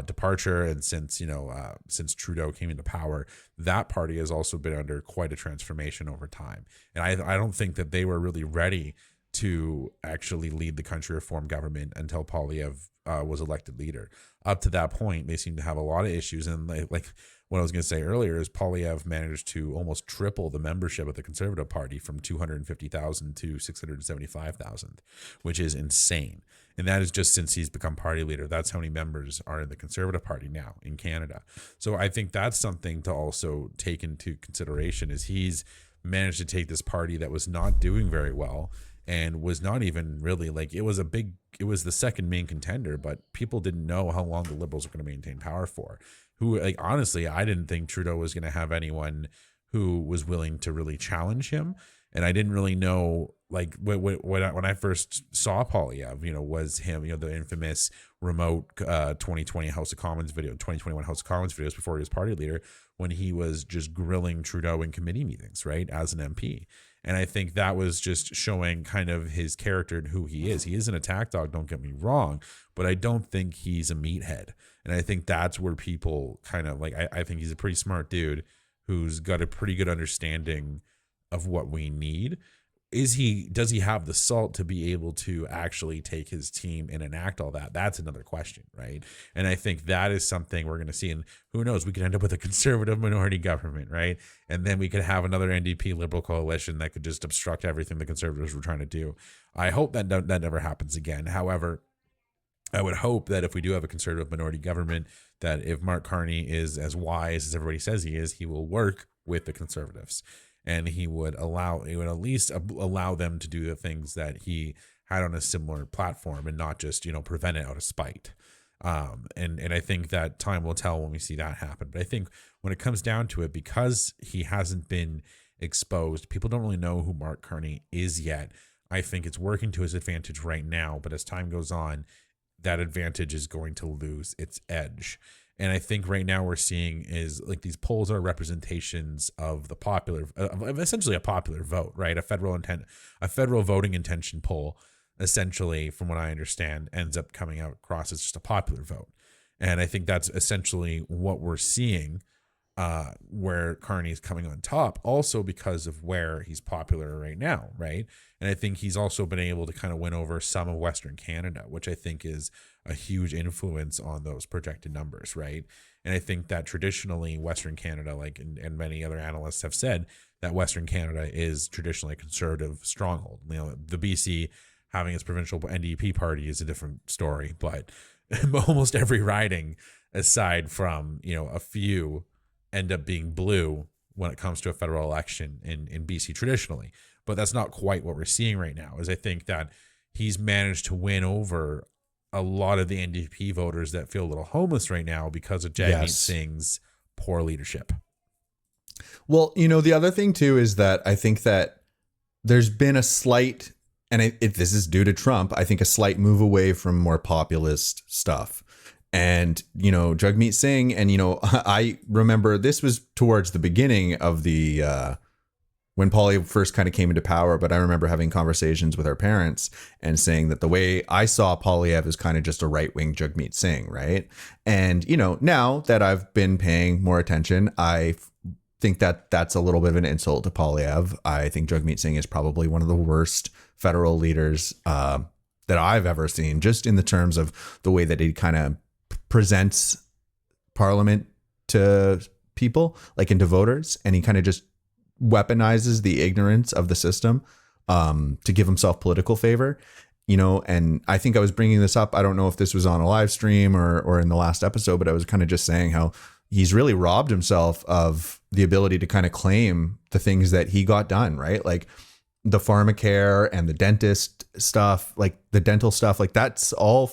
departure, and since Trudeau came into power. That party has also been under quite a transformation over time, and I don't think that they were really ready to actually lead the country or form government until Poilievre was elected leader. Up to that point, they seem to have a lot of issues, and like what I was going to say earlier is Poilievre managed to almost triple the membership of the Conservative Party from 250,000 to 675,000, which is insane. And that is just since he's become party leader. That's how many members are in the Conservative Party now in Canada. So I think that's something to also take into consideration, is he's managed to take this party that was not doing very well and was not even really it was the second main contender, but people didn't know how long the Liberals were going to maintain power for. Honestly, I didn't think Trudeau was going to have anyone who was willing to really challenge him. And I didn't really know, when I first saw Poilievre, was him, the infamous remote 2020 House of Commons video, 2021 House of Commons videos before he was party leader, when he was just grilling Trudeau in committee meetings, right, as an MP. And I think that was just showing kind of his character and who he is. He is an attack dog, don't get me wrong, but I don't think he's a meathead. And I think that's where people kind of I think he's a pretty smart dude who's got a pretty good understanding of what we need. Does he have the salt to be able to actually take his team and enact all that? That's another question, right? And I think that is something we're going to see. And who knows, we could end up with a Conservative minority government, right? And then we could have another NDP Liberal coalition that could just obstruct everything the Conservatives were trying to do. I hope that never happens again. However, I would hope that if we do have a Conservative minority government, that if Mark Carney is as wise as everybody says he is, he will work with the Conservatives. And he would at least allow them to do the things that he had on a similar platform, and not just, prevent it out of spite. And I think that time will tell when we see that happen. But I think when it comes down to it, because he hasn't been exposed, people don't really know who Mark Carney is yet. I think it's working to his advantage right now, but as time goes on, that advantage is going to lose its edge. And I think right now we're seeing is these polls are representations of the essentially a popular vote, right? A federal voting intention poll, essentially, from what I understand, ends up coming out across as just a popular vote. And I think that's essentially what we're seeing, where Carney's coming on top, also because of where he's popular right now, right? And I think he's also been able to kind of win over some of Western Canada, which I think is a huge influence on those projected numbers, right? And I think that traditionally Western Canada, and many other analysts have said, that Western Canada is traditionally a Conservative stronghold. The BC having its provincial NDP party is a different story, but almost every riding, aside from a few, end up being blue when it comes to a federal election in BC traditionally. But that's not quite what we're seeing right now, is I think that he's managed to win over a lot of the NDP voters that feel a little homeless right now because of Jagmeet Singh's poor leadership. Well, the other thing too is that I think that there's been a slight, and this is due to Trump, I think a slight move away from more populist stuff. And, Jagmeet Singh, and, I remember this was towards the beginning of the when Polly first kind of came into power, but I remember having conversations with our parents and saying that the way I saw Polyev is kind of just a right-wing Jagmeet Singh, right? And, you know, now that I've been paying more attention, I think that that's a little bit of an insult to Polyev. I think Jagmeet Singh is probably one of the worst federal leaders that I've ever seen, just in the terms of the way that he kind of presents Parliament to people, like into voters, and he kind of just weaponizes the ignorance of the system to give himself political favor, you know. And I think I was bringing this up, I don't know if this was on a live stream or in the last episode, but I was kind of just saying how he's really robbed himself of the ability to kind of claim the things that he got done, right? Like the pharmacare and the dentist stuff, like the dental stuff, like that's all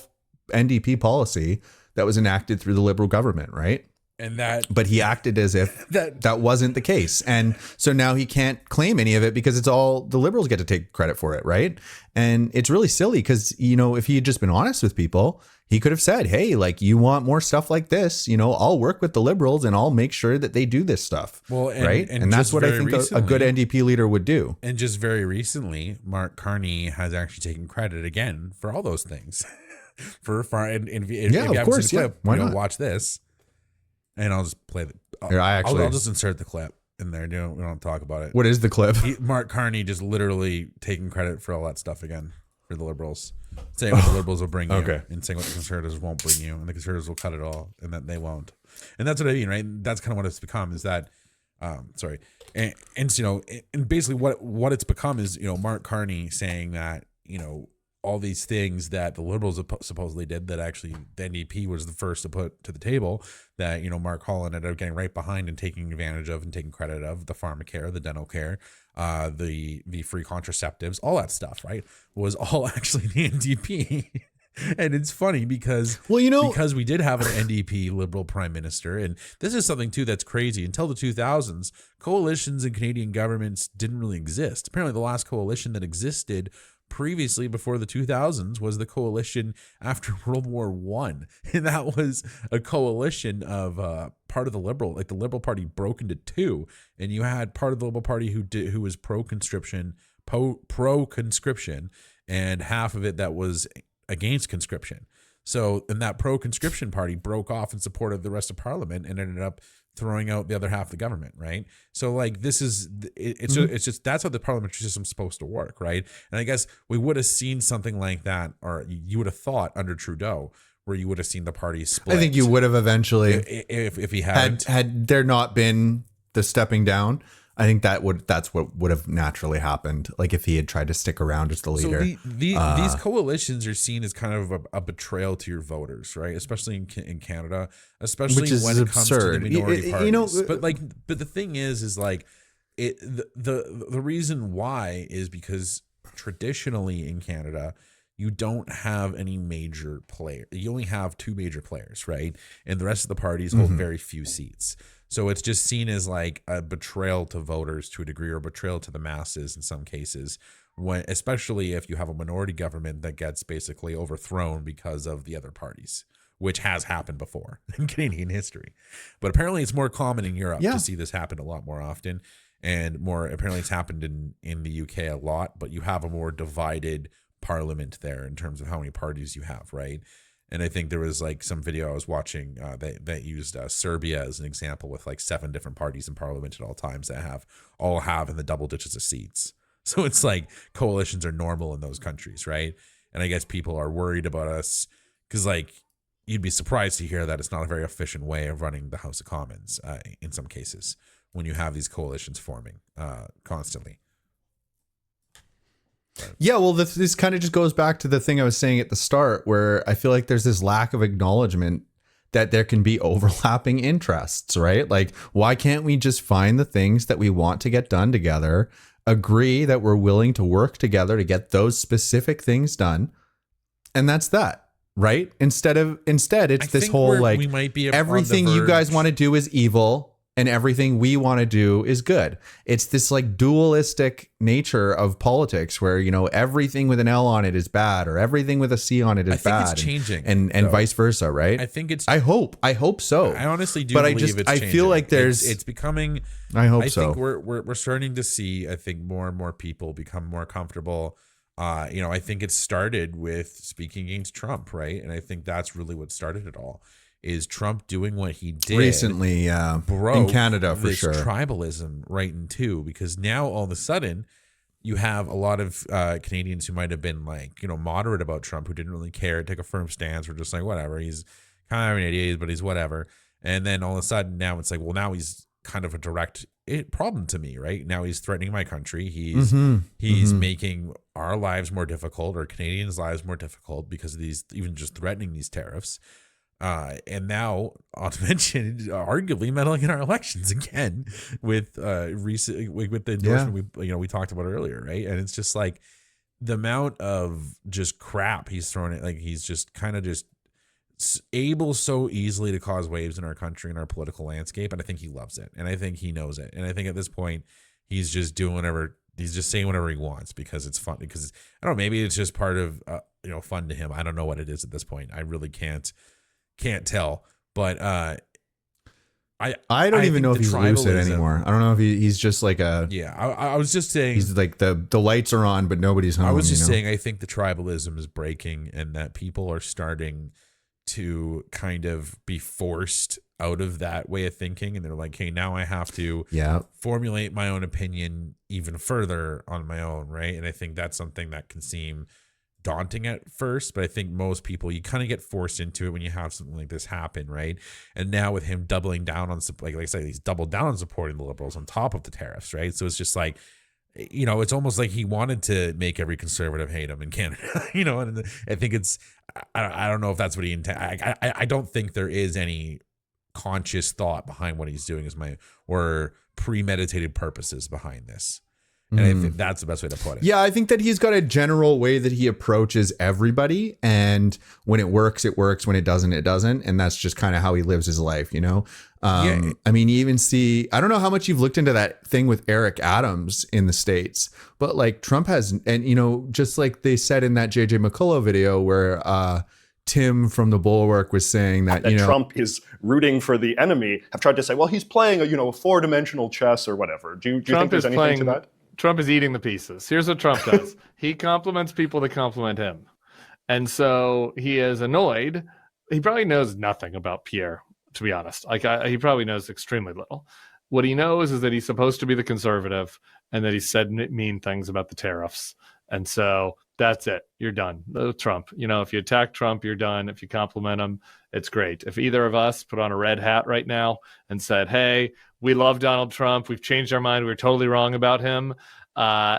NDP policy that was enacted through the Liberal government, right? And that, but he acted as if that wasn't the case. And so now he can't claim any of it because it's all the Liberals get to take credit for it. Right. And it's really silly because, you know, if he had just been honest with people, he could have said, hey, like, you want more stuff like this, you know, I'll work with the Liberals and I'll make sure that they do this stuff. Well, right. And that's what I think a good NDP leader would do. And just very recently, Mark Carney has actually taken credit again for all those things. Of course. Yeah. Why not? Watch this. And I'll just play I'll just insert the clip in there. We don't talk about it. What is the clip? Mark Carney just literally taking credit for all that stuff again for the Liberals, saying what the Liberals will bring you, and saying what the Conservatives won't bring you, and the Conservatives will cut it all, and that they won't. And that's what I mean, right? That's kind of what it's become. Is that, and you know, and basically what it's become is, you know, Mark Carney saying that, you know, all these things that the Liberals supposedly did that actually the NDP was the first to put to the table, that, you know, Mark Holland ended up getting right behind and taking advantage of and taking credit of, the pharmacare, the dental care, the free contraceptives, all that stuff, right, was all actually the NDP. And it's funny because, well, you know, because we did have an NDP Liberal prime minister, and this is something too that's crazy. Until the 2000s, coalitions in Canadian governments didn't really exist. Apparently the last coalition that existed previously before the 2000s was the coalition after World War I, and that was a coalition of part of the Liberal, like the Liberal Party broke into two, and you had part of the Liberal Party who was pro-conscription, and half of it that was against conscription. So, and that pro-conscription party broke off and supported the rest of Parliament and ended up throwing out the other half of the government, right? So, like, this is it's just that's how the parliamentary system's supposed to work, right? And I guess we would have seen something like that, or you would have thought under Trudeau, where you would have seen the parties split. I think you would have eventually, if he hadn't had there not been the stepping down. I think that's what would have naturally happened. Like if he had tried to stick around as the leader. So these coalitions are seen as kind of a betrayal to your voters, right? Especially in Canada, especially when it comes to the minority parties. You know, but the thing is like the reason why is because traditionally in Canada, you don't have any major player. You only have two major players, right? And the rest of the parties hold very few seats. So it's just seen as like a betrayal to voters to a degree, or betrayal to the masses in some cases, when, especially if you have a minority government that gets basically overthrown because of the other parties, which has happened before in Canadian history. But apparently it's more common in Europe to see this happen a lot more often, and more apparently it's happened in the UK a lot, but you have a more divided parliament there in terms of how many parties you have, right? And I think there was like some video I was watching that used Serbia as an example, with like 7 different parties in parliament at all times that all have in the double digits of seats. So it's like coalitions are normal in those countries, right? And I guess people are worried about us because, like, you'd be surprised to hear that it's not a very efficient way of running the House of Commons in some cases when you have these coalitions forming constantly. Yeah, well, this kind of just goes back to the thing I was saying at the start, where I feel like there's this lack of acknowledgement that there can be overlapping interests, right? Like, why can't we just find the things that we want to get done together, agree that we're willing to work together to get those specific things done, and that's that, right? Instead, it's this whole like, everything you guys want to do is evil, and everything we want to do is good. It's this like dualistic nature of politics where, you know, everything with an L on it is bad or everything with a C on it is bad. I think it's changing. And vice versa, right? I think it's... I hope so. I honestly do but believe it's changing. I feel like it's becoming... I think we're starting to see, I think, more and more people become more comfortable. You know, I think it started with speaking against Trump, right? And I think that's really what started it all. Is Trump doing what he did recently in Canada for sure. Tribalism right in two, because now all of a sudden you have a lot of Canadians who might have been like, you know, moderate about Trump, who didn't really care, take a firm stance, or just like, whatever, he's kind of an idiot, but he's whatever. And then all of a sudden now it's like, well, now he's kind of a direct problem to me, right? Now he's threatening my country. He's making our lives more difficult, or Canadians' lives more difficult, because of these, even just threatening these tariffs. And now, not to mention, arguably meddling in our elections again with with the endorsement we talked about earlier, right? And it's just like the amount of just crap he's thrown at, like he's just kind of just able so easily to cause waves in our country and our political landscape, and I think he loves it, and I think he knows it, and I think at this point he's just doing whatever, he's just saying whatever he wants because it's fun, because I don't know, maybe it's just part of fun to him. I don't know what it is at this point. I really can't tell, but I don't even know if he's lucid anymore. I don't know if he's just like a I was just saying he's like the lights are on but nobody's home. I was just saying I think the tribalism is breaking, and that people are starting to kind of be forced out of that way of thinking, and they're like, hey, now I have to formulate my own opinion even further on my own, right? And I think that's something that can seem daunting at first, but I think most people, you kind of get forced into it when you have something like this happen, right? And now with him doubling down on, like I said, he's doubled down on supporting the Liberals on top of the tariffs, right? So it's just like, you know, it's almost like he wanted to make every conservative hate him in Canada, you know. And I think it's, I don't know if that's what he intended. I don't think there is any conscious thought behind what he's doing, or premeditated purposes behind this. And I think that's the best way to put it. Yeah, I think that he's got a general way that he approaches everybody. And when it works, it works. When it doesn't, it doesn't. And that's just kind of how he lives his life, you know? I mean, you even see, I don't know how much you've looked into that thing with Eric Adams in the States, but like Trump has, and, you know, just like they said in that JJ McCullough video where Tim from the Bulwark was saying that you know, Trump is rooting for the enemy, have tried to say, well, he's playing a four-dimensional chess or whatever. Do you think there's anything to that? Trump is eating the pieces. Here's what Trump does. He compliments people that compliment him. And so he is annoyed. He probably knows nothing about Pierre, to be honest. He probably knows extremely little. What he knows is that he's supposed to be the conservative and that he said mean things about the tariffs. And so that's it. You're done. Trump. You know, if you attack Trump, you're done. If you compliment him, it's great. If either of us put on a red hat right now and said, hey, we love Donald Trump, we've changed our mind, we were totally wrong about him,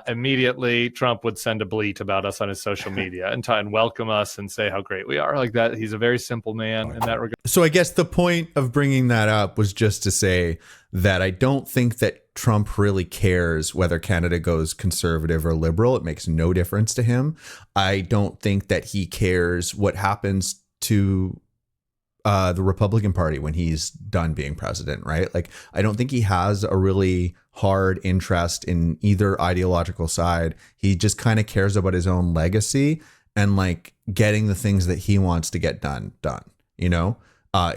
immediately Trump would send a bleat about us on his social media and welcome us and say how great we are. Like that. He's a very simple man in that regard. So I guess the point of bringing that up was just to say that I don't think that Trump really cares whether Canada goes conservative or liberal. It makes no difference to him. I don't think that he cares what happens to the Republican Party when he's done being president, right? Like, I don't think he has a really hard interest in either ideological side. He just kind of cares about his own legacy and like getting the things that he wants to get done, you know?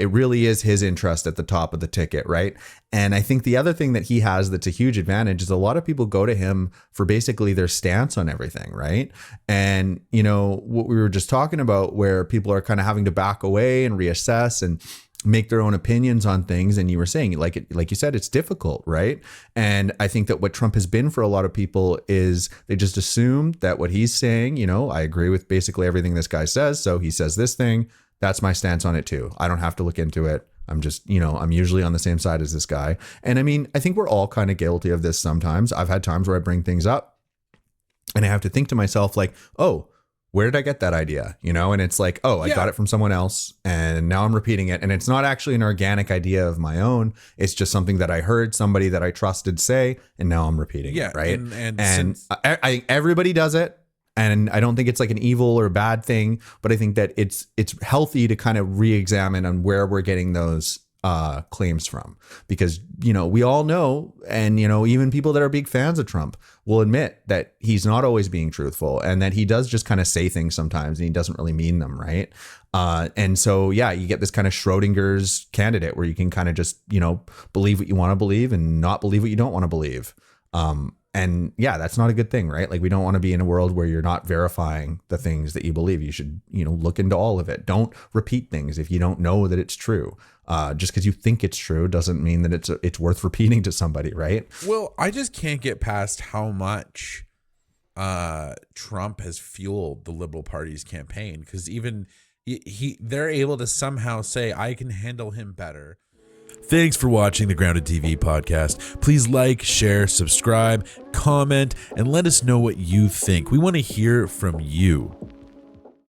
It really is his interest at the top of the ticket, right? And I think the other thing that he has that's a huge advantage is a lot of people go to him for basically their stance on everything, right? And, you know, what we were just talking about where people are kind of having to back away and reassess and make their own opinions on things. And you were saying, like you said, it's difficult, right? And I think that what Trump has been for a lot of people is they just assume that what he's saying, you know, I agree with basically everything this guy says. So he says this thing, that's my stance on it too. I don't have to look into it. I'm just, you know, I'm usually on the same side as this guy. And I mean, I think we're all kind of guilty of this sometimes. I've had times where I bring things up and I have to think to myself like, oh, where did I get that idea? You know, and it's like, oh, I got it from someone else and now I'm repeating it. And it's not actually an organic idea of my own. It's just something that I heard somebody that I trusted say, and now I'm repeating it. Right. And I think everybody does it. And I don't think it's like an evil or bad thing, but I think that it's healthy to kind of re-examine on where we're getting those claims from, because, you know, we all know, and, you know, even people that are big fans of Trump will admit that he's not always being truthful, and that he does just kind of say things sometimes and he doesn't really mean them, right? And so, yeah, you get this kind of Schrodinger's candidate where you can kind of just, you know, believe what you want to believe and not believe what you don't want to believe. And yeah, that's not a good thing, right? Like, we don't want to be in a world where you're not verifying the things that you believe. You should, you know, look into all of it. Don't repeat things if you don't know that it's true. Just because you think it's true doesn't mean that it's worth repeating to somebody, right? Well, I just can't get past how much Trump has fueled the Liberal Party's campaign, because even they're able to somehow say, I can handle him better. Thanks for watching the GroundedTV podcast. Please like, share, subscribe, comment, and let us know what you think. We want to hear from you.